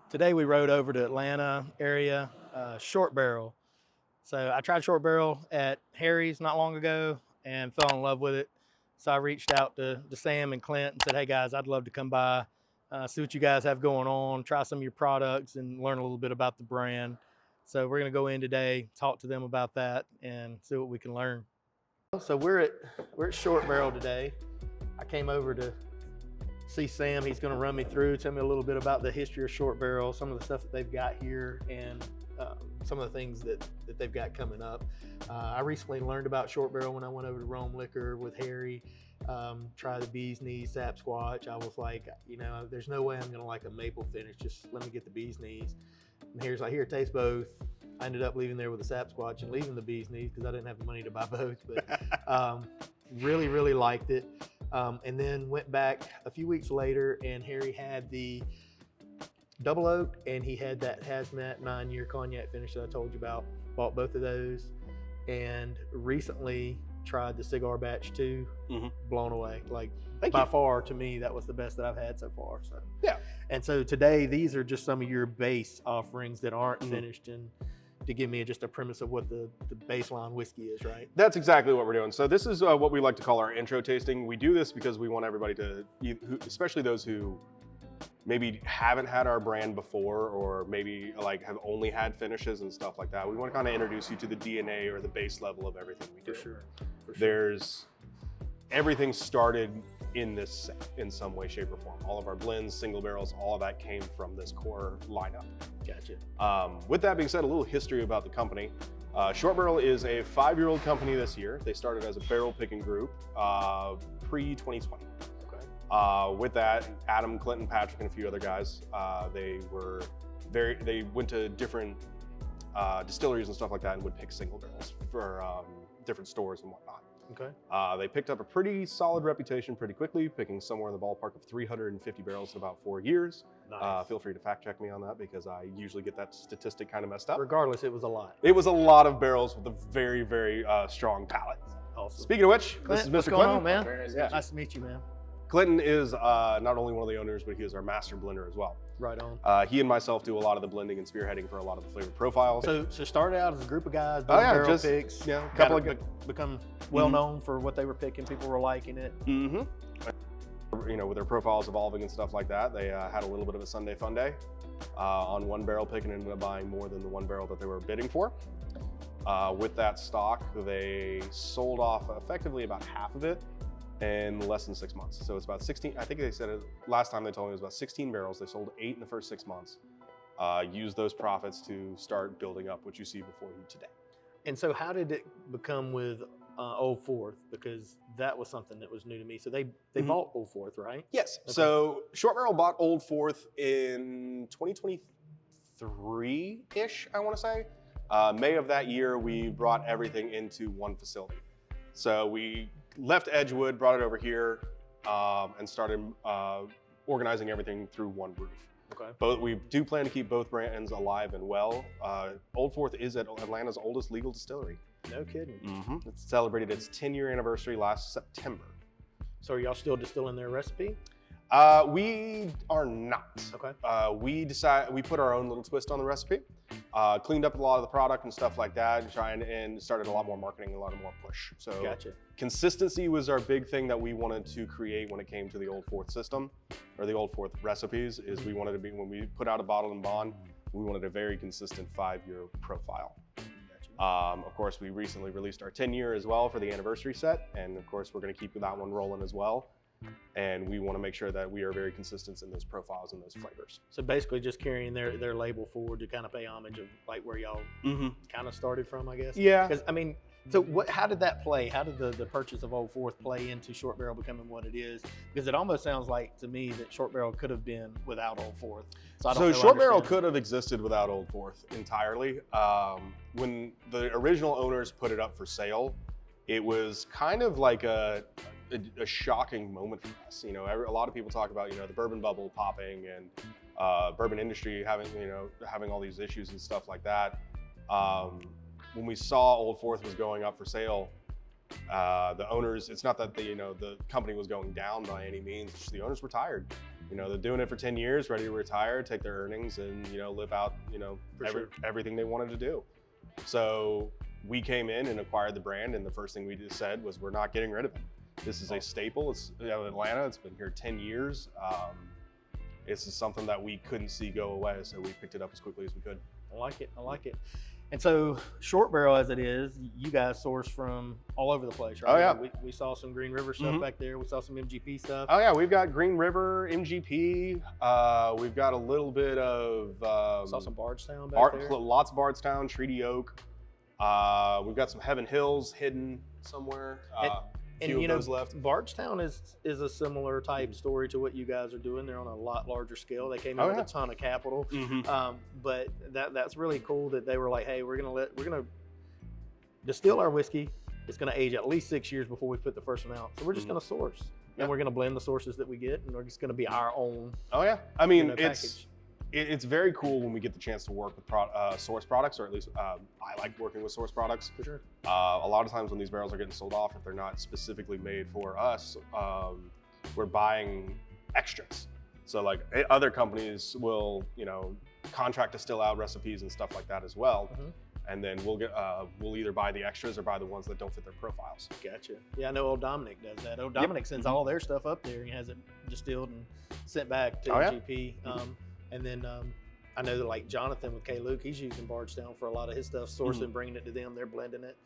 Today we rode over to Atlanta area, Short Barrel. So I tried Short Barrel at Harry's not long ago and fell in love with it. So I reached out to Sam and Clint and said, hey guys, I'd love to come by, see what you guys have going on, try some of your products and learn a little bit about the brand. So we're gonna go in today, talk to them about that and see what we can learn. So we're at Short Barrel today. I came over to see Sam. He's going to run me through, tell me a little bit about the history of Short Barrel, some of the stuff that they've got here, and some of the things that they've got coming up. I recently learned about Short Barrel when I went over to Rome Liquor with Harry, try the Bee's Knees Sap Squatch. I was like, you know, there's no way I'm going to like a maple finish. Just let me get the Bee's Knees. And Harry's like, here, taste both. I ended up leaving there with the Sap Squatch and leaving the Bee's Knees because I didn't have the money to buy both. But really liked it. And then went back a few weeks later and Harry had the double oak and he had that hazmat 9-year cognac finish that I told you about. Bought both of those and recently tried the cigar batch 2. Blown away. Like by far to me, that was the best that I've had so far. So yeah. And so today, these are just some of your base offerings that aren't finished and to give me just a premise of what the baseline whiskey is, right? That's exactly what we're doing. So this is what we like to call our intro tasting. We do this because we want everybody to, especially those who maybe haven't had our brand before or maybe like have only had finishes and stuff like that. We want to kind of introduce you to the DNA or the base level of everything we do. For sure. There's everything started in this in some way, shape, or form. All of our blends, single barrels, all of that came from this core lineup. Gotcha. With that being said, a little history about the company. Short Barrel is a 5-year-old company this year. They started as a barrel picking group pre-2020. Okay. With that, Adam, Clinton, Patrick, and a few other guys, they went to different distilleries and stuff like that and would pick single barrels for different stores and whatnot. Okay. They picked up a pretty solid reputation pretty quickly, picking somewhere in the ballpark of 350 barrels in about 4 years. Nice. Feel free to fact check me on that because I usually get that statistic kind of messed up. Regardless, it was a lot. It was a lot of barrels with a very, very strong palate. Awesome. Speaking of which, Clint, this is Mr. what's Clinton. going on, man? Very nice. Yeah. Nice to meet you, man. Clinton is not only one of the owners, but he is our master blender as well. Right on. He and myself do a lot of the blending and spearheading for a lot of the flavor profiles. So started out as a group of guys doing Oh, yeah, barrel just, picks. yeah, a couple of become well known for what they were picking. People were liking it. You know, with their profiles evolving and stuff like that, they had a little bit of a Sunday fun day on one barrel pick and ended up buying more than the one barrel that they were bidding for. With that stock, they sold off effectively about half of it in less than 6 months. So it's about 16, I think they said it last time they told me it was about 16 barrels. They sold 8 in the first 6 months. Used those profits to start building up what you see before you today. And so how did it become with Old Fourth? Because that was something that was new to me. So they bought Old Fourth, right? Yes. Okay. So Short Barrel bought Old Fourth in 2023-ish, I want to say. May of that year, we brought everything into one facility. So we left Edgewood, brought it over here, and started organizing everything through one roof. Okay. We do plan to keep both brands alive and well. Old Fourth is Atlanta's oldest legal distillery. No kidding. It celebrated its 10-year anniversary last September. So are y'all still distilling their recipe? We are not. Okay. We put our own little twist on the recipe, cleaned up a lot of the product and stuff like that, and started a lot more marketing, a lot more push. So Gotcha. Consistency was our big thing that we wanted to create when it came to the Old Fourth system, or the Old Fourth recipes, is we wanted to be, when we put out a bottle and bond, we wanted a very consistent 5-year profile. Gotcha. Of course, we recently released our 10-year as well for the anniversary set, and of course, we're going to keep that one rolling as well. And we want to make sure that we are very consistent in those profiles and those flavors. So basically just carrying their label forward to kind of pay homage of like where y'all kind of started from, I guess. Yeah. Because I mean, so how did that play? How did the purchase of Old Fourth play into Short Barrel becoming what it is? Because it almost sounds like to me that Short Barrel could have been without Old Fourth. So Short Barrel could have existed without Old Fourth entirely. When the original owners put it up for sale, it was kind of like a shocking moment for us. You know, a lot of people talk about, you know, the bourbon bubble popping and bourbon industry having all these issues and stuff like that. When we saw Old Fourth was going up for sale, the owners, it's not that the company was going down by any means, it's just the owners were tired. You know, they're doing it for 10 years, ready to retire, take their earnings, and live out everything they wanted to do. So we came in and acquired the brand, and the first thing we just said was, we're not getting rid of it. This is a staple. It's Atlanta. It's been here 10 years. This is something that we couldn't see go away, so we picked it up as quickly as we could. I like it. I like it. And so, Short Barrel as it is, you guys source from all over the place, right? Oh yeah. We saw some Green River stuff back there. We saw some MGP stuff. Oh yeah, we've got Green River, MGP. We've got a little bit of saw some Bardstown back there. Lots of Bardstown, Treaty Oak. We've got some Heaven Hills hidden somewhere. And those left. Bardstown is a similar type story to what you guys are doing. They're on a lot larger scale. They came in with a ton of capital, but that's really cool that they were like, hey, we're gonna distill our whiskey. It's gonna age at least 6 years before we put the first one out. So we're just gonna source, and we're gonna blend the sources that we get, and we're just gonna be our own. Oh yeah, I mean package. It's very cool when we get the chance to work with source products, or at least I like working with source products. For sure. A lot of times when these barrels are getting sold off, if they're not specifically made for us, we're buying extras. So like other companies will, contract distill out recipes and stuff like that as well. And then we'll either buy the extras or buy the ones that don't fit their profiles. Gotcha. Yeah, I know old Dominic does that. Old Dominic sends all their stuff up there. He has it distilled and sent back to GP. And then I know that like Jonathan with K-Luke, he's using Bardstown for a lot of his stuff, sourcing, bringing it to them. They're blending it,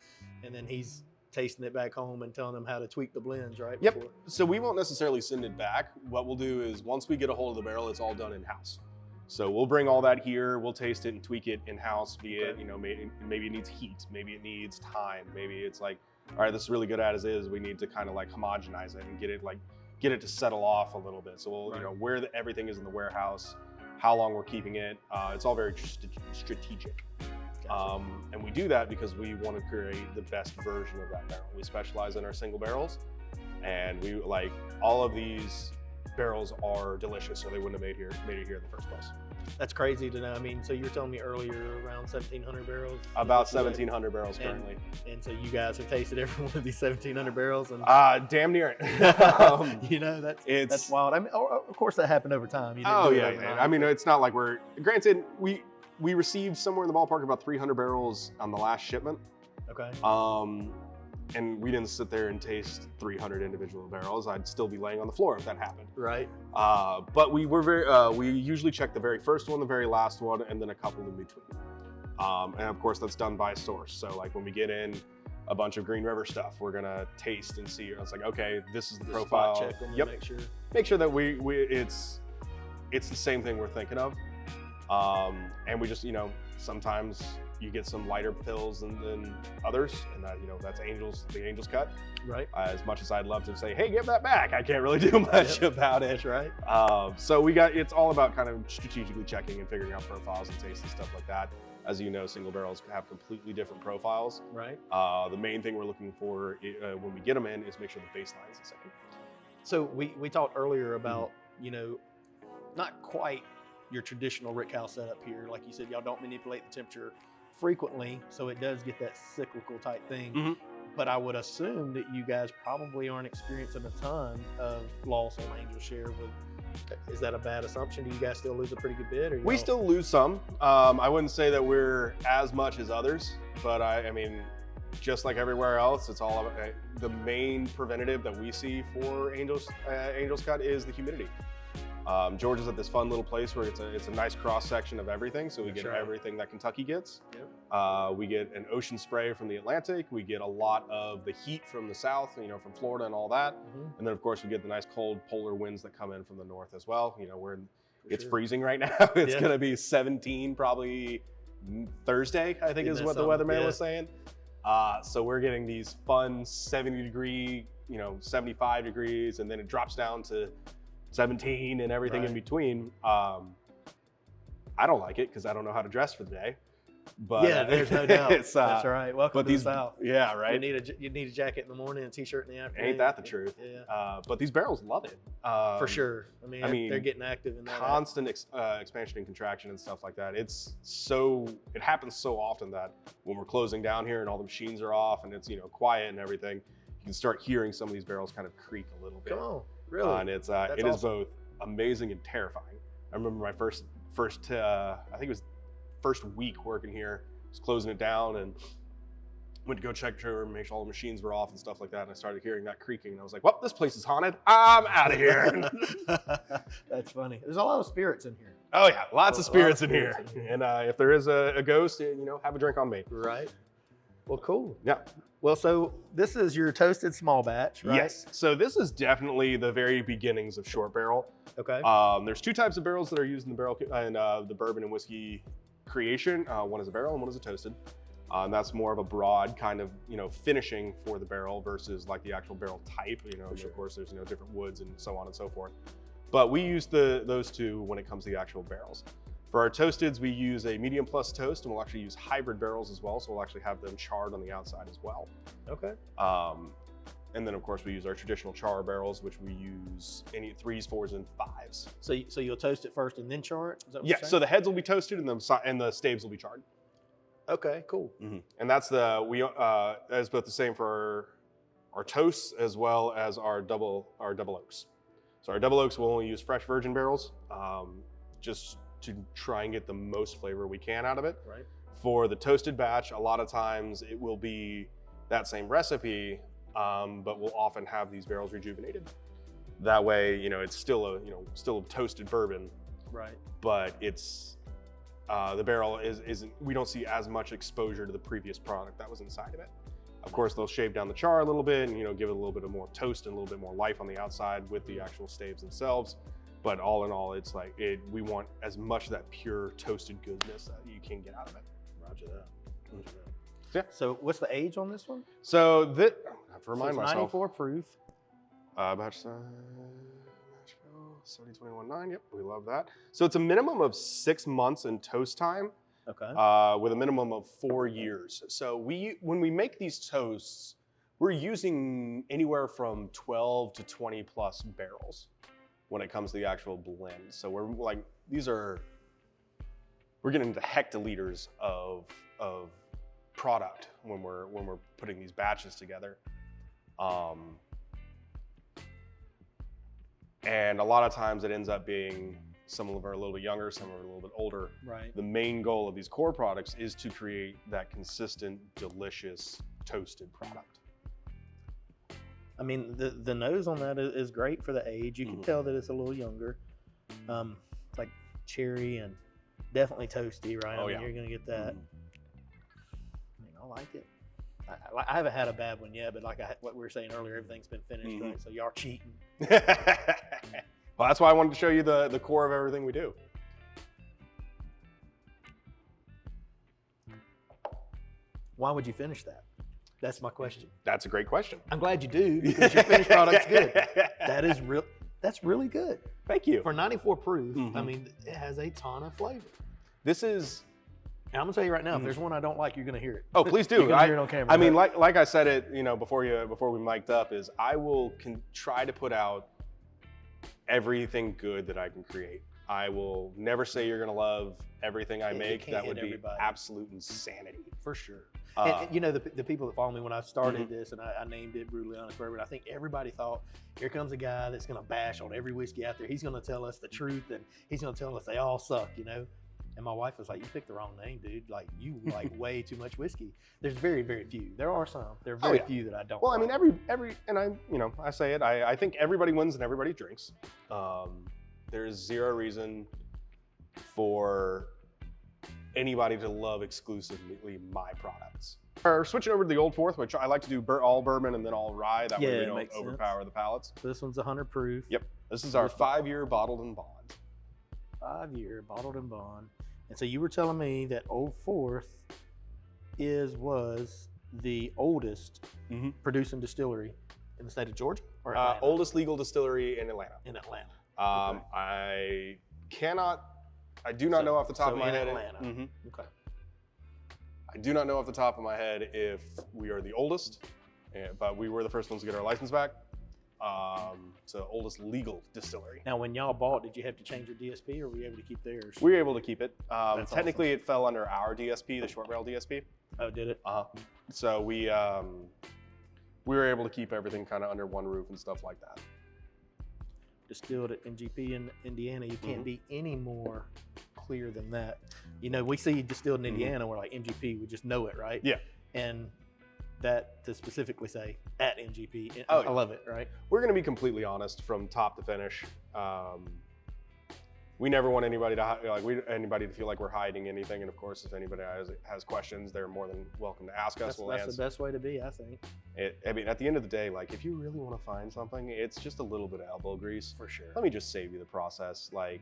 and then he's tasting it back home and telling them how to tweak the blends, right? Yep. So we won't necessarily send it back. What we'll do is once we get a hold of the barrel, it's all done in-house. So we'll bring all that here, we'll taste it and tweak it in-house, be it, maybe it needs heat, maybe it needs time, maybe it's like, all right, this is really good as is, we need to kind of like homogenize it and get it to settle off a little bit. So we'll, where everything is in the warehouse, how long we're keeping it, it's all very strategic. Gotcha. And we do that because we want to create the best version of that barrel. We specialize in our single barrels, and we like all of these barrels are delicious, or they wouldn't have made it here in the first place. That's crazy to know. I mean, so you were telling me earlier around 1,700 barrels? About 1,700 barrels currently. And so you guys have tasted every one of these 1,700 barrels? And damn near it. That's wild. I mean, of course that happened over time. I mean, it's not like granted, we received somewhere in the ballpark about 300 barrels on the last shipment. Okay. And we didn't sit there and taste 300 individual barrels. I'd still be laying on the floor if that happened. Right. But we we usually check the very first one, the very last one, and then a couple in between. And of course that's done by source. So like when we get in a bunch of Green River stuff, we're gonna taste and see. It's like, okay, this is the profile. Spot check them, yep. Make sure that it's the same thing we're thinking of. And we just, sometimes you get some lighter pills than others, and that, that's the Angel's cut. Right. As much as I'd love to say, hey, give that back, I can't really do much about it. That's right. So it's all about kind of strategically checking and figuring out profiles and taste and stuff like that. As you know, single barrels have completely different profiles. Right. The main thing we're looking for when we get them in is make sure the baseline is the same. So we talked earlier about, not quite your traditional rick house setup here. Like you said, y'all don't manipulate the temperature frequently, so it does get that cyclical type thing. But I would assume that you guys probably aren't experiencing a ton of loss on Angel Share. Is that a bad assumption? Do you guys still lose a pretty good bit? Or we still lose some. I wouldn't say that we're as much as others, but I mean, just like everywhere else, it's all about the main preventative that we see for Angel's Cut is the humidity. George is at this fun little place where it's a nice cross section of everything, so we get everything that Kentucky gets. Yep. We get an ocean spray from the Atlantic. We get a lot of the heat from the south, from Florida and all that. And then of course we get the nice cold polar winds that come in from the north as well. It's freezing right now. It's gonna be 17 probably Thursday, I think is what the weatherman was saying. So we're getting these fun 70 degree, 75 degrees, and then it drops down to 17 and everything in between. I don't like it because I don't know how to dress for the day. But yeah, there's no doubt. That's right. Welcome to the South. Yeah, right. You need a jacket in the morning and a t-shirt in the afternoon. Ain't that the truth? Yeah. But these barrels love it. For sure. I mean, they're getting active in that. Constant expansion and contraction and stuff like that. It happens so often that when we're closing down here and all the machines are off and it's quiet and everything, you can start hearing some of these barrels kind of creak a little bit. Come on. Really? And it is awesome. both amazing and terrifying. I remember my first I think it was first week working here, I was closing it down and went to go check to make sure all the machines were off and stuff like that. And I started hearing that creaking and I was like, well, this place is haunted. I'm out of here. That's funny. There's a lot of spirits in here. Oh yeah, lots of spirits in here. And if there is a ghost, you know, have a drink on me. Right. Well, cool. Yeah. Well, so this is your toasted small batch, right? Yes. So this is definitely the very beginnings of short barrel. Okay. There's two types of barrels that are used in the barrel and the bourbon and whiskey creation. One is a barrel and one is a toasted. And that's more of a broad kind of, you know, finishing for the barrel versus like the actual barrel type. You know, sure. Of course, there's, you know, different woods and so on and so forth. But we use those two when it comes to the actual barrels. For our toasteds, we use a medium plus toast, and we'll actually use hybrid barrels as well. So we'll actually have them charred on the outside as well. Okay. And then of course we use our traditional char barrels, which we use any 3s, 4s, and 5s. So you'll toast it first and then char it? Is that what Yeah. you're saying? So the heads will be toasted, and the staves will be charred. Okay. Cool. Mm-hmm. And that's that is both the same for our toasts as well as our double oaks. So our double oaks will only use fresh virgin barrels, just to try and get the most flavor we can out of it. Right. For the toasted batch, a lot of times it will be that same recipe, but we'll often have these barrels rejuvenated. That way, you know, it's still a toasted bourbon. Right. But it's the barrel isn't. We don't see as much exposure to the previous product that was inside of it. Of course, they'll shave down the char a little bit and, you know, give it a little bit of more toast and a little bit more life on the outside with the actual staves themselves. But all in all, it's like we want as much of that pure toasted goodness that you can get out of it. Roger that. Roger that. Yeah. So what's the age on this one? So I have to remind it's myself. 94 proof. Batch size, 70-21-9. Yep, we love that. So it's a minimum of 6 months in toast time. Okay. With a minimum of 4 years. So when we make these toasts, we're using anywhere from 12 to 20 plus barrels when it comes to the actual blend. So we're getting into hectoliters of product when we're putting these batches together. And a lot of times it ends up being some of them are a little bit younger, some are a little bit older. Right. The main goal of these core products is to create that consistent, delicious, toasted product. I mean, the nose on that is great for the age. You can tell that it's a little younger. It's like cherry and definitely toasty, right? Oh, I mean, yeah. you're going to get that. I mean, I like it. I haven't had a bad one yet, but like what we were saying earlier, everything's been finished, right? So y'all cheating. Well, that's why I wanted to show you the core of everything we do. Why would you finish that? That's my question. That's a great question. I'm glad you do, because your finished product's good. That's really good. Thank you. For 94 proof, I mean, it has a ton of flavor. This is... And I'm gonna tell you right now, if there's one I don't like, you're gonna hear it. Oh, please do. You're gonna hear it on camera. I mean, like I said it, you know, before we mic'd up, is I will try to put out everything good that I can create. I will never say you're gonna love everything I make. That would be absolute insanity. For sure. And you know, the people that follow me when I started this, and I named it Brutally Honest Bourbon, I think everybody thought, here comes a guy that's gonna bash on every whiskey out there. He's gonna tell us the truth, and he's gonna tell us they all suck, you know? And my wife was like, you picked the wrong name, dude. Like, you like way too much whiskey. There's very, very few. There are some. There are very few that I don't Well, like. I mean, every, and I say it, I think everybody wins and everybody drinks. There's zero reason for anybody to love exclusively my products. Or switching over to the Old Fourth, which I like to do all bourbon and then all rye. That way we don't overpower the palates. So this one's 100 proof. Yep. This is our 5-year bottled and bond. 5-year bottled and bond. And so you were telling me that Old Fourth was the oldest producing distillery in the state of Georgia? Or oldest legal distillery in Atlanta. In Atlanta. I do not know off the top of my head. Atlanta. Okay. I do not know off the top of my head if we are the oldest, but we were the first ones to get our license back. So oldest legal distillery. Now, when y'all bought, did you have to change your DSP, or were you able to keep theirs? We were able to keep it. Technically, awesome. It fell under our DSP, the ShortBarrel DSP. Oh, did it? So we were able to keep everything kind of under one roof and stuff like that. distilled at MGP in Indiana. You can't be any more clear than that. You know, we see distilled in Indiana, we're like MGP, we just know it, right? Yeah. And that to specifically say at MGP, Oh, I love it, right? We're going to be completely honest from top to finish. We never want anybody to feel like we're hiding anything. And of course, if anybody has questions, they're more than welcome to ask us. That's the best way to be, I think. I mean, at the end of the day, like if you really want to find something, it's just a little bit of elbow grease. For sure. Let me just save you the process. Like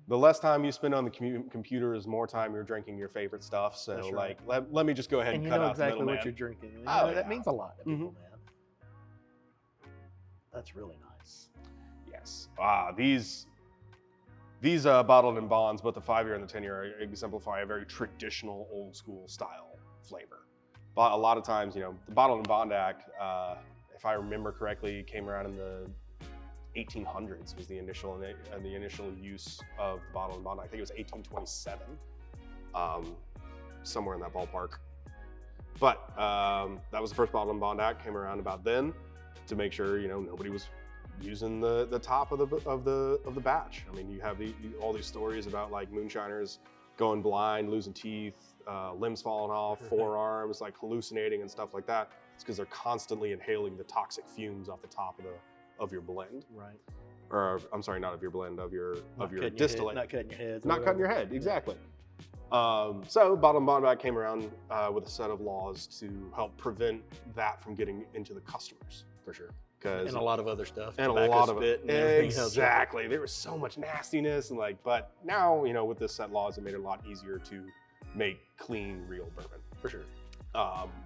the less time you spend on the computer is more time you're drinking your favorite stuff. So That's right. like, let me just go ahead and cut out the exactly middleman. what you're drinking. You Oh, know, that yeah. means a lot to people, man. That's really nice. Yes. These bottled in bonds, both the 5-year and the 10-year, exemplify a very traditional, old school style flavor. But a lot of times, you know, the Bottled in Bond Act, if I remember correctly, came around in the 1800s was the initial use of the Bottled in Bond. I think it was 1827, somewhere in that ballpark. But that was the first Bottled in Bond Act. Came around about then to make sure, you know, nobody was using the top of the batch. I mean, you have all these stories about like moonshiners going blind, losing teeth, limbs falling off, forearms, like hallucinating and stuff like that. It's because they're constantly inhaling the toxic fumes off the top of your blend. Right. Or I'm sorry, not of your blend, of your distillate. Not cutting your head. Not cutting your head, exactly. So Bottled in Bond Act came around with a set of laws to help prevent that from getting into the customers. For sure. And a lot of other stuff. And a lot of it. Exactly. There was so much nastiness and like, but now, you know, with this set laws, it made it a lot easier to make clean, real bourbon. For sure.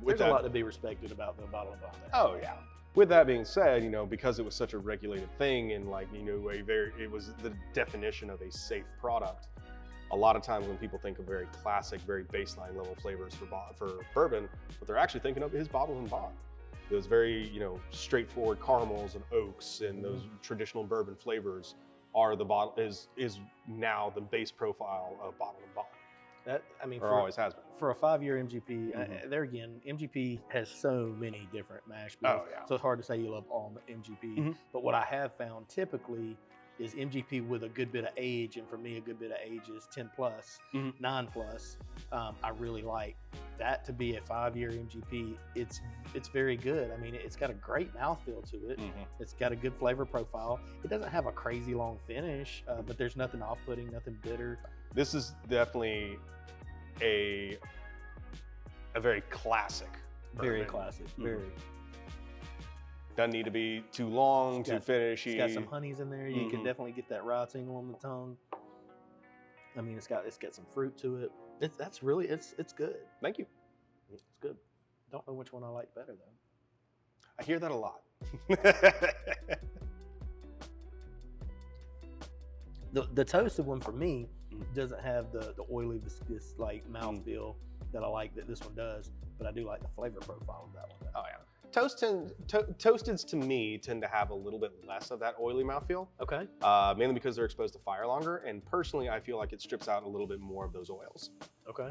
There's a lot to be respected about the Bottled in Bond Act. Oh yeah. With that being said, you know, because it was such a regulated thing and like, you know, it was the definition of a safe product. A lot of times when people think of very classic, very baseline level flavors for bourbon, what they're actually thinking of is Bottled in Bond. Those very, you know, straightforward caramels and oaks and those traditional bourbon flavors are is now the base profile of Bottled in Bond. That, I mean, always has been. For a 5-year MGP, there again, MGP has so many different mash bills. Oh, yeah. So it's hard to say you love all MGP. But what I have found typically is MGP with a good bit of age, and for me, a good bit of age is 10 plus, 9 plus. I really like that to be a 5-year MGP. It's very good. I mean, it's got a great mouthfeel to it. It's got a good flavor profile. It doesn't have a crazy long finish, but there's nothing off-putting, nothing bitter. This is definitely a very classic bourbon. Very classic, very. Doesn't need to be too long, too finishy. It's got some honeys in there. You can definitely get that raw tingle on the tongue. I mean, it's got some fruit to it. It's good. Thank you. It's good. Don't know which one I like better though. I hear that a lot. The toasted one for me doesn't have the oily, viscous like mouthfeel that I like that this one does, but I do like the flavor profile of that one. Oh yeah. Toasteds to me tend to have a little bit less of that oily mouthfeel. Okay. Mainly because they're exposed to fire longer, and personally, I feel like it strips out a little bit more of those oils. Okay.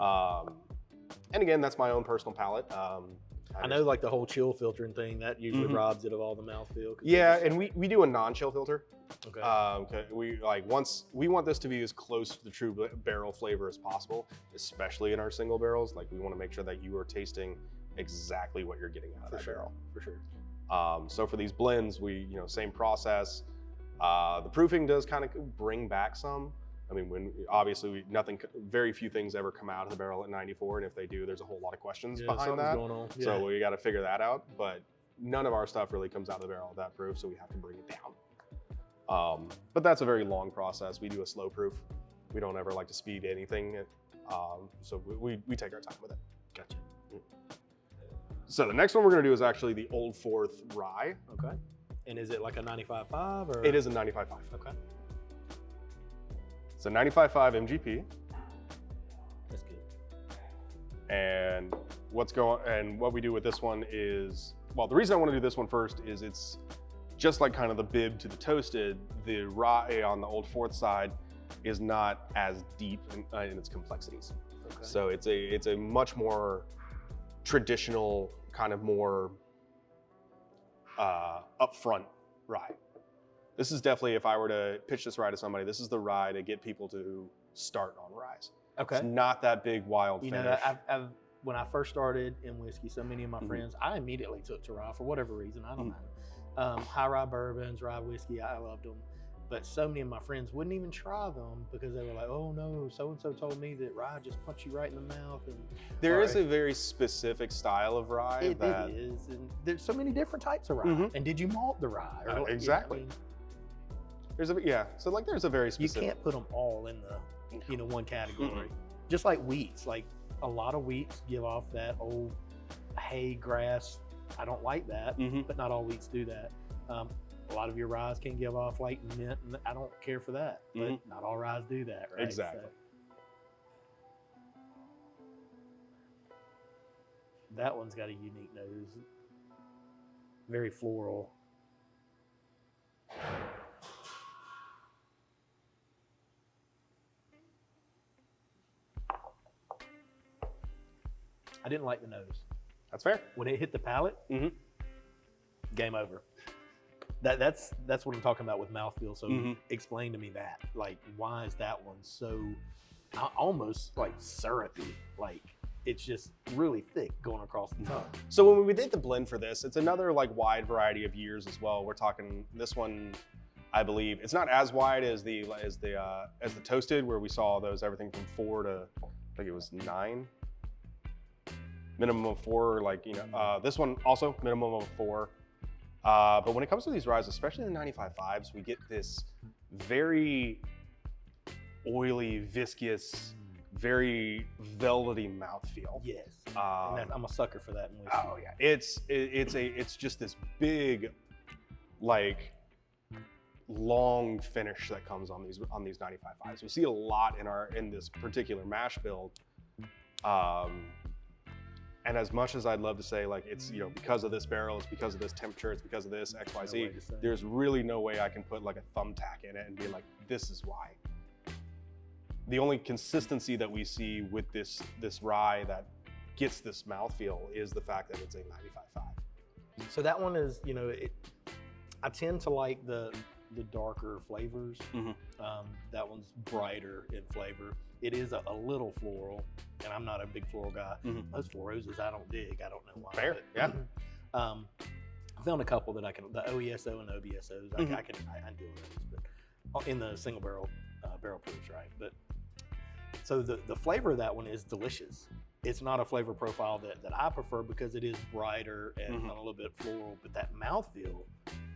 And again, that's my own personal palate. I know like the whole chill filtering thing that usually robs it of all the mouthfeel. Yeah, and we do a non-chill filter. Okay. We want this to be as close to the true barrel flavor as possible, especially in our single barrels. Like we want to make sure that you are tasting exactly what you're getting out of that barrel. For sure. So for these blends, same process. The proofing does kind of bring back some. I mean, very few things ever come out of the barrel at 94, and if they do, there's a whole lot of questions behind that. Going on. Yeah. So we got to figure that out. But none of our stuff really comes out of the barrel at that proof, so we have to bring it down. But that's a very long process. We do a slow proof. We don't ever like to speed anything, so we take our time with it. Gotcha. So the next one we're going to do is actually the Old Fourth Rye. Okay. And is it like a 95.5 or? It is a 95.5. Okay. It's a 95.5 MGP. That's good. And what we do with this one is, well, the reason I want to do this one first is it's just like kind of the bib to the toasted. The rye on the Old Fourth side is not as deep in its complexities. Okay. So it's a much more traditional, kind of more upfront rye. This is definitely, if I were to pitch this rye to somebody, this is the rye to get people to start on ryes. Okay. It's not that big wild finish. You know, I've when I first started in whiskey, so many of my friends, I immediately took to rye for whatever reason. I don't know. High rye bourbons, rye whiskey, I loved them. But so many of my friends wouldn't even try them because they were like, oh no, so-and-so told me that rye just punch you right in the mouth. And there is a very specific style of rye. It is, and there's so many different types of rye. And did you malt the rye? Or, exactly. I mean, there's a very specific. You can't put them all in the, one category. Just like wheats, like a lot of wheats give off that old hay grass. I don't like that, but not all wheats do that. A lot of your ryes can give off like mint, and I don't care for that, but not all ryes do that, right? Exactly. So, that one's got a unique nose, very floral. I didn't like the nose. That's fair. When it hit the palate, game over. That's what I'm talking about with mouthfeel. So explain to me that. Like, why is that one so almost like syrupy? Like, it's just really thick going across the tongue. So when we did the blend for this, it's another like wide variety of years as well. We're talking this one, I believe it's not as wide as the toasted, where we saw those everything from 4 to I think it was 9. Minimum of 4, like, this one also minimum of 4. But when it comes to these ryes, especially the 95.5s, we get this very oily, viscous, very velvety mouthfeel. Yes, and I'm a sucker for that in whiskey. Oh yeah, it's just this big, like, long finish that comes on these 95.5s. We see a lot in this particular mash build. And as much as I'd love to say, like, it's, because of this barrel, it's because of this temperature, it's because of this X, Y, Z, there's really no way I can put like a thumbtack in it and be like, this is why. The only consistency that we see with this rye that gets this mouthfeel is the fact that it's a 95.5. So that one is, I tend to like the darker flavors. That one's brighter in flavor. It is a little floral, and I'm not a big floral guy. Those four roses I don't dig. I don't know why. Fair, yeah. I found a couple that I can, the OESO and OBSOs, I deal with those, but in the single barrel proofs, right? But so the flavor of that one is delicious. It's not a flavor profile that I prefer because it is brighter and a little bit floral, but that mouthfeel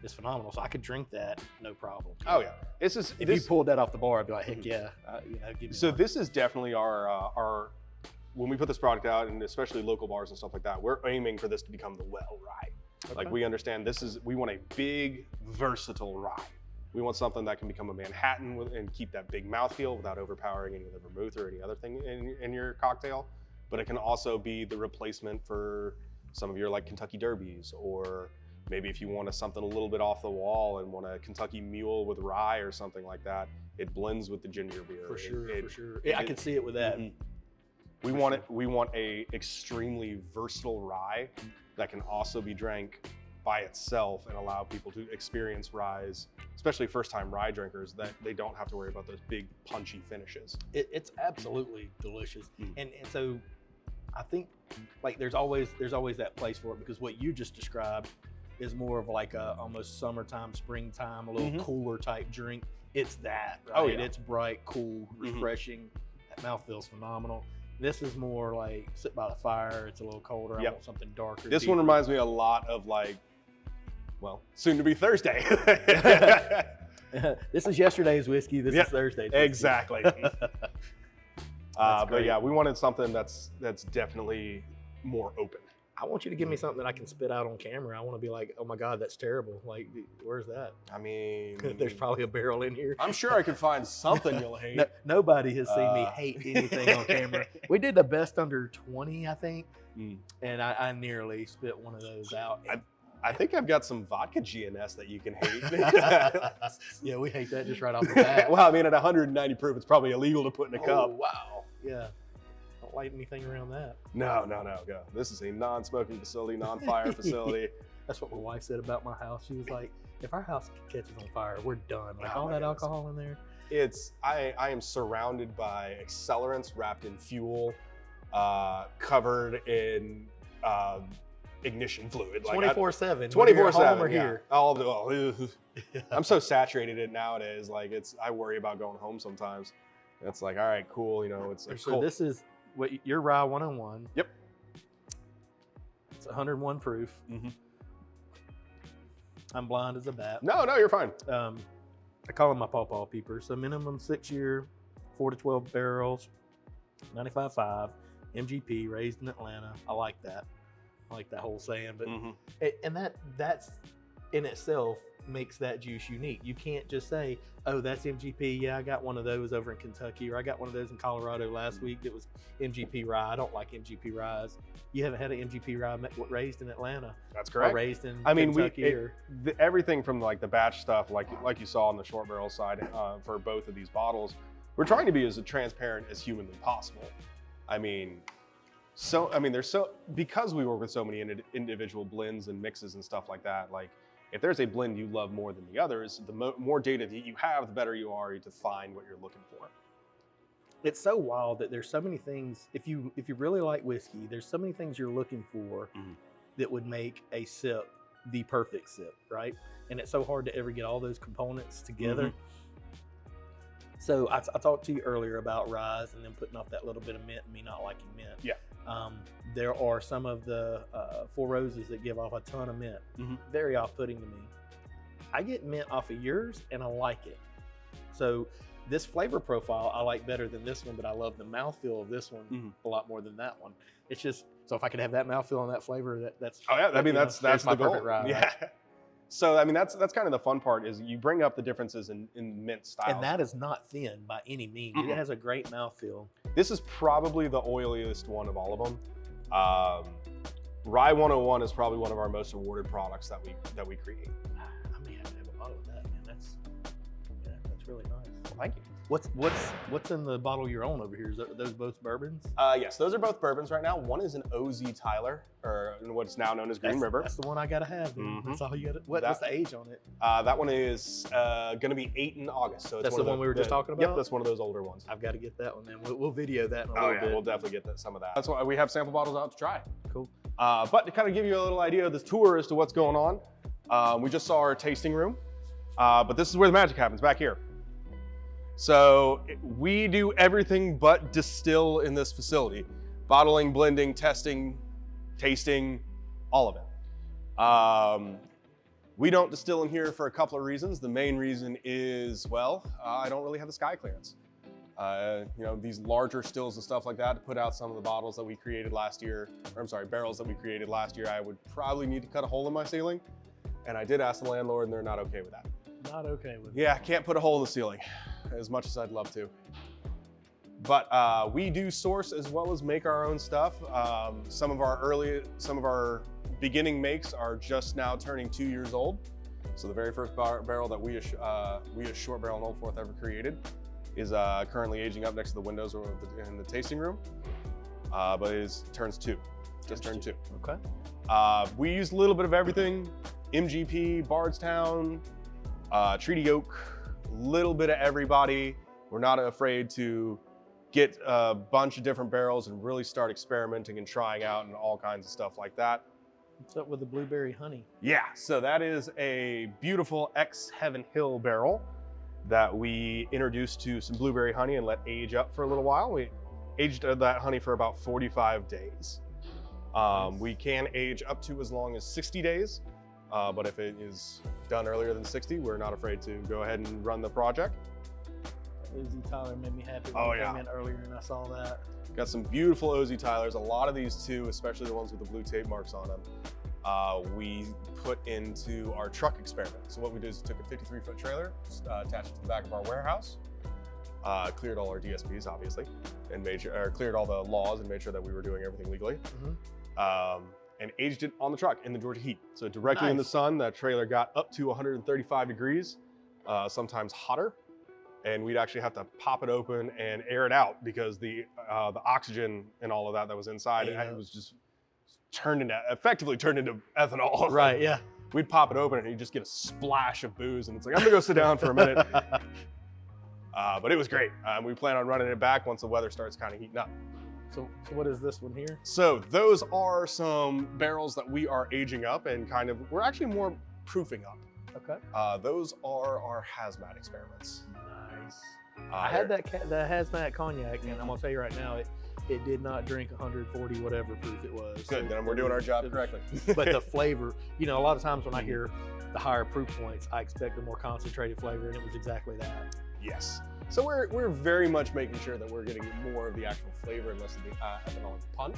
is phenomenal. So I could drink that, no problem. Oh yeah, if you pulled that off the bar, I'd be like, heck yeah. Give me so this is definitely our when we put this product out, and especially local bars and stuff like that, we're aiming for this to become the well rye. Okay. Like, we understand we want a big, versatile rye. We want something that can become a Manhattan and keep that big mouthfeel without overpowering any of the vermouth or any other thing in your cocktail. But it can also be the replacement for some of your like Kentucky Derbies, or maybe if you want something a little bit off the wall and want a Kentucky Mule with rye or something like that, it blends with the ginger beer. For sure. Yeah, I can see it with that. We want a extremely versatile rye that can also be drank by itself and allow people to experience ryes, especially first-time rye drinkers, that they don't have to worry about those big punchy finishes. It's absolutely delicious, and so I think like there's always that place for it, because what you just described is more of like a almost summertime, springtime, a little cooler type drink. It's that, right? Oh yeah. It's bright, cool, refreshing. That mouthfeel's phenomenal. This is more like sit by the fire. It's a little colder. I want something darker. This one reminds me a lot of like, well, soon to be Thursday. This is yesterday's whiskey. This is Thursday's whiskey. Exactly. But yeah, we wanted something that's definitely more open. I want you to give me something that I can spit out on camera. I want to be like, oh my God, that's terrible. Like, where's that? I mean, there's probably a barrel in here. I'm sure I could find something you'll hate. Nobody has seen me hate anything on camera. We did the best under 20, I think, and I nearly spit one of those out. I think I've got some vodka GNS that you can hate. Yeah, we hate that just right off the bat. Well, I mean, at 190 proof, it's probably illegal to put in a cup. Wow. Yeah. Don't light anything around that. No. Go. This is a non-smoking facility, non-fire facility. That's what my wife said about my house. She was like, if our house catches on fire, we're done. Like all that alcohol in there. I am surrounded by accelerants wrapped in fuel, covered in ignition fluid. 24/7. 24/7. Or yeah. here. I'm so saturated in it nowadays. Like I worry about going home sometimes. It's like, all right, cool. You know, it's So cool. this is what your rye 101. Yep. It's 101 proof. Mm-hmm. I'm blind as a bat. No, you're fine. I call them my pawpaw peepers. So minimum 6-year, 4 to 12 barrels, 95.5, MGP, raised in Atlanta. I like that. I like that whole saying. But and that's in itself makes that juice unique. You can't just say, oh, that's MGP. Yeah, I got one of those over in Kentucky, or I got one of those in Colorado last week that was MGP rye. I don't like MGP ryes. You haven't had an MGP rye raised in Atlanta. That's correct. Or raised in Kentucky. Kentucky. Everything from like the batch stuff, like you saw on the short barrel side for both of these bottles, we're trying to be as transparent as humanly possible. Because we work with so many individual blends and mixes and stuff like that, like if there's a blend you love more than the others, the more data that you have, the better you are to find what you're looking for. It's so wild that there's so many things. If you really like whiskey, there's so many things you're looking for that would make a sip the perfect sip, right? And it's so hard to ever get all those components together. So I talked to you earlier about rye and then putting off that little bit of mint and me not liking mint. Yeah. There are some of the Four Roses that give off a ton of mint. Very off-putting to me. I get mint off of yours and I like it. So this flavor profile I like better than this one, but I love the mouthfeel of this one a lot more than that one. It's just, so if I could have that mouthfeel and that flavor, that's that's my the goal. perfect rye. Yeah. Right? So that's kind of the fun part is you bring up the differences in mint styles. And that is not thin by any means. It has a great mouthfeel. This is probably the oiliest one of all of them. Rye 101 is probably one of our most awarded products that we create. I may have to have a bottle of that, man. That's really nice. Well, thank you. What's in the bottle you're on over here? Are those both bourbons? Yes, those are both bourbons right now. One is an OZ Tyler, or what's now known as Green River. That's the one I gotta have. That's all you gotta. What's the age on it? That one is going to be 8 in August. So it's that's the one we were just talking about. Yep, that's one of those older ones. I've got to get that one. Then we'll video that in a little bit. We'll definitely get some of that. That's why we have sample bottles out to try. Cool. But to kind of give you a little idea of this tour as to what's going on, we just saw our tasting room, but this is where the magic happens, back here. So we do everything but distill in this facility. Bottling, blending, testing, tasting, all of it. We don't distill in here for a couple of reasons. The main reason is, well, I don't really have the sky clearance. These larger stills and stuff like that, to put out some of the bottles that we created last year, barrels that we created last year, I would probably need to cut a hole in my ceiling. And I did ask the landlord and they're not okay with that. Not okay with it. Yeah, can't put a hole in the ceiling as much as I'd love to. But we do source as well as make our own stuff. Some of our beginning makes are just now turning 2 years old. So the very first barrel that we as Short Barrel and Old Fourth ever created is currently aging up next to the windows in the tasting room, but it turns 2, just turned 2. Okay. We use a little bit of everything: MGP, Bardstown, Treaty Oak, a little bit of everybody. We're not afraid to get a bunch of different barrels and really start experimenting and trying out and all kinds of stuff like that. What's up with the blueberry honey? Yeah, so that is a beautiful ex-Heaven Hill barrel that we introduced to some blueberry honey and let age up for a little while. We aged that honey for about 45 days. We can age up to as long as 60 days, but if it is done earlier than 60, we're not afraid to go ahead and run the project. OZ Tyler made me happy when I came in earlier and I saw that. Got some beautiful OZ Tylers. A lot of these too, especially the ones with the blue tape marks on them, we put into our truck experiment. So what we did is took a 53-foot trailer, attached it to the back of our warehouse, cleared all our DSPs obviously, and cleared all the laws and made sure that we were doing everything legally, and aged it on the truck in the Georgia heat. So directly in the sun, that trailer got up to 135 degrees, sometimes hotter. And we'd actually have to pop it open and air it out because the oxygen and all of that was inside, it was just effectively turned into ethanol. Right, yeah. We'd pop it open and you just get a splash of booze, and it's like, I'm gonna go sit down for a minute. But it was great. We plan on running it back once the weather starts kind of heating up. So what is this one here? So those are some barrels that we are aging up and we're actually more proofing up. Okay. Those are our hazmat experiments. Nice. I had the hazmat cognac, and I'm gonna tell you right now, it did not drink 140 whatever proof it was. Good, then we're doing our job correctly. But the flavor, you know, a lot of times when I hear the higher proof points, I expect a more concentrated flavor, and it was exactly that. Yes. So we're very much making sure that we're getting more of the actual flavor and less of the ethanolic punch.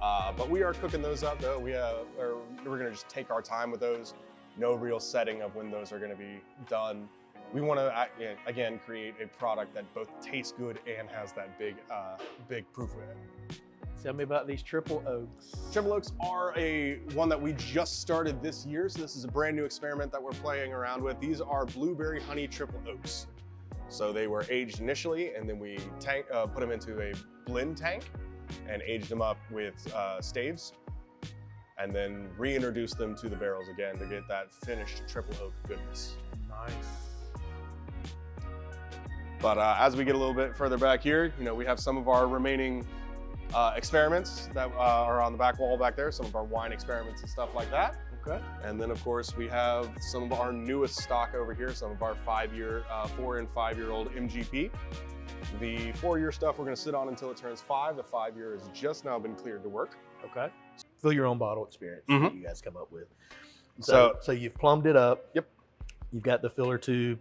But we are cooking those up though. We're gonna just take our time with those. No real setting of when those are gonna be done. We wanna, again, create a product that both tastes good and has that big proof with it. Tell me about these triple oaks. Triple oaks are one that we just started this year. So this is a brand new experiment that we're playing around with. These are blueberry honey triple oaks. So they were aged initially, and then we put them into a blend tank and aged them up with staves, and then reintroduced them to the barrels again to get that finished triple oak goodness. Nice. But as we get a little bit further back here, you know, we have some of our remaining experiments that are on the back wall back there, some of our wine experiments and stuff like that. Okay. And then, of course, we have some of our newest stock over here, some of our 4 and 5 year old MGP. The 4-year stuff we're going to sit on until it turns 5. The 5-year has just now been cleared to work. Okay. Fill your own bottle experience that you guys come up with. So you've plumbed it up. Yep. You've got the filler tube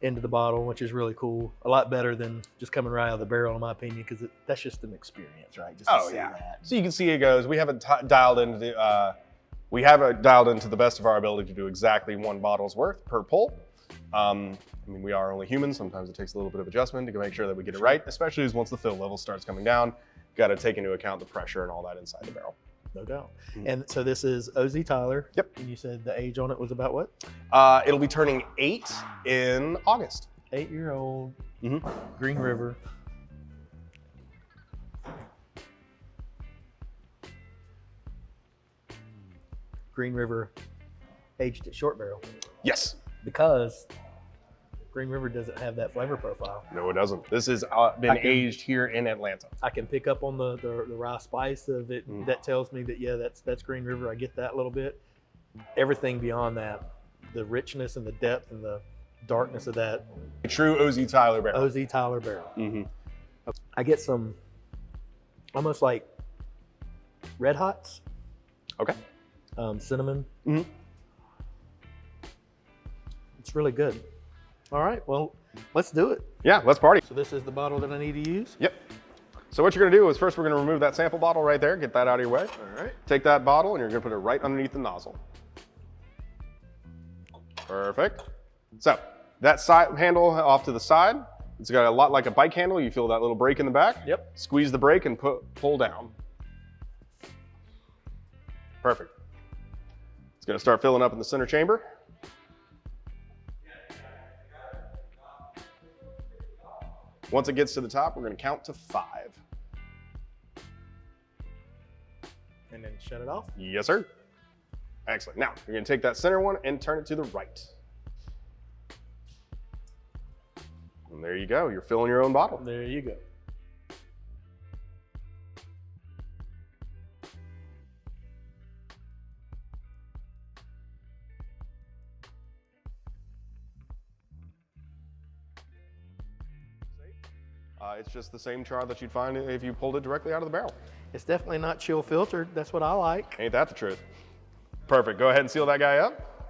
into the bottle, which is really cool. A lot better than just coming right out of the barrel, in my opinion, because that's just an experience, right? Just to see that. So you can see it goes. We haven't dialed into the. We have it dialed into the best of our ability to do exactly 1 bottle's worth per pull. I mean, we are only humans. Sometimes it takes a little bit of adjustment to make sure that we get it right, especially as once the fill level starts coming down, got to take into account the pressure and all that inside the barrel. No doubt. And so this is OZ Tyler. Yep. And you said the age on it was about what? It'll be turning 8 in August. 8-year-old Green River. Green River aged at short barrel. Yes. Because Green River doesn't have that flavor profile. No, it doesn't. This has been aged here in Atlanta. I can pick up on the rye spice of it. That tells me that, yeah, that's Green River. I get that a little bit. Everything beyond that, the richness and the depth and the darkness of that. A true OZ Tyler barrel. OZ Tyler barrel. I get some almost like Red Hots. Okay. Cinnamon. It's really good. All right, well, let's do it. Yeah, let's party. So this is the bottle that I need to use? Yep. So what you're gonna do is first we're gonna remove that sample bottle right there, get that out of your way. All right. Take that bottle and you're gonna put it right underneath the nozzle. Perfect. So that side handle off to the side, it's got a lot like a bike handle. You feel that little brake in the back? Yep. Squeeze the brake and pull down. Perfect. It's gonna start filling up in the center chamber. Once it gets to the top, we're gonna count to 5. And then shut it off? Yes, sir. Excellent. Now, you're gonna take that center one and turn it to the right. And there you go, you're filling your own bottle. There you go. It's just the same char that you'd find if you pulled it directly out of the barrel. It's definitely not chill filtered. That's what I like. Ain't that the truth? Perfect. Go ahead and seal that guy up.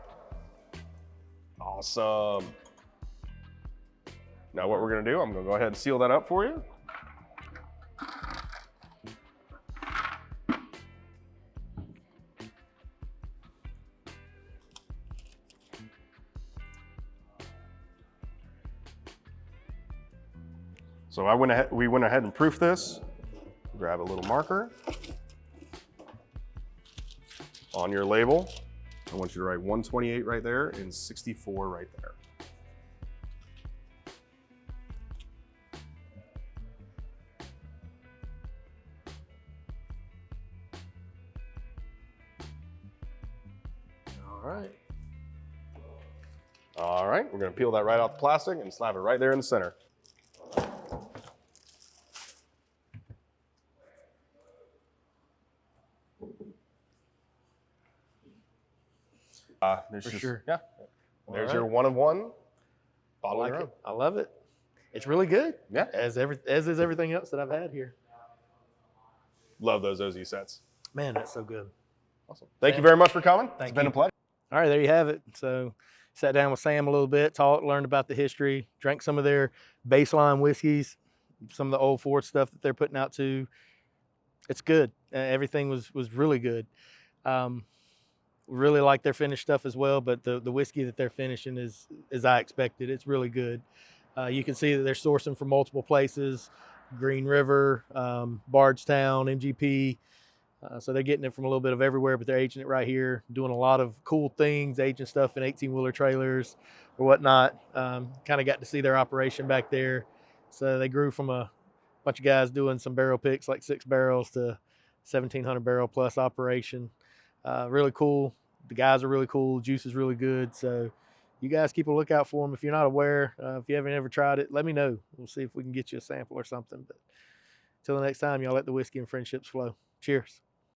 Awesome. Now what we're gonna do, I'm gonna go ahead and seal that up for you. So we went ahead and proofed this. Grab a little marker. On your label, I want you to write 128 right there and 64 right there. All right. All right, we're gonna peel that right off the plastic and slap it right there in the center. For sure. Yeah. There's right. your one of one I bottle like of your it. own. I love it. It's really good. Yeah. As is everything else that I've had here. Love those OZ sets. Man, that's so good. Awesome. Thank you very much for coming. Thank It's been you. a pleasure. All right, there you have it. So sat down with Sam a little bit, talked, learned about the history, drank some of their baseline whiskeys, some of the old Ford stuff that they're putting out too. It's good. Everything was really good. Really like their finished stuff as well, but the whiskey that they're finishing is as I expected. It's really good. You can see that they're sourcing from multiple places, Green River, Bardstown, MGP. So they're getting it from a little bit of everywhere, but they're aging it right here, doing a lot of cool things, aging stuff in 18-wheeler trailers or whatnot. Kind of got to see their operation back there. So they grew from a bunch of guys doing some barrel picks, like 6 barrels, to 1,700 barrel plus operation. Really cool. The guys are really cool. Juice is really good. So you guys keep a lookout for them. If you're not aware, if you haven't ever tried it, let me know. We'll see if we can get you a sample or something. But until the next time, y'all let the whiskey and friendships flow. Cheers.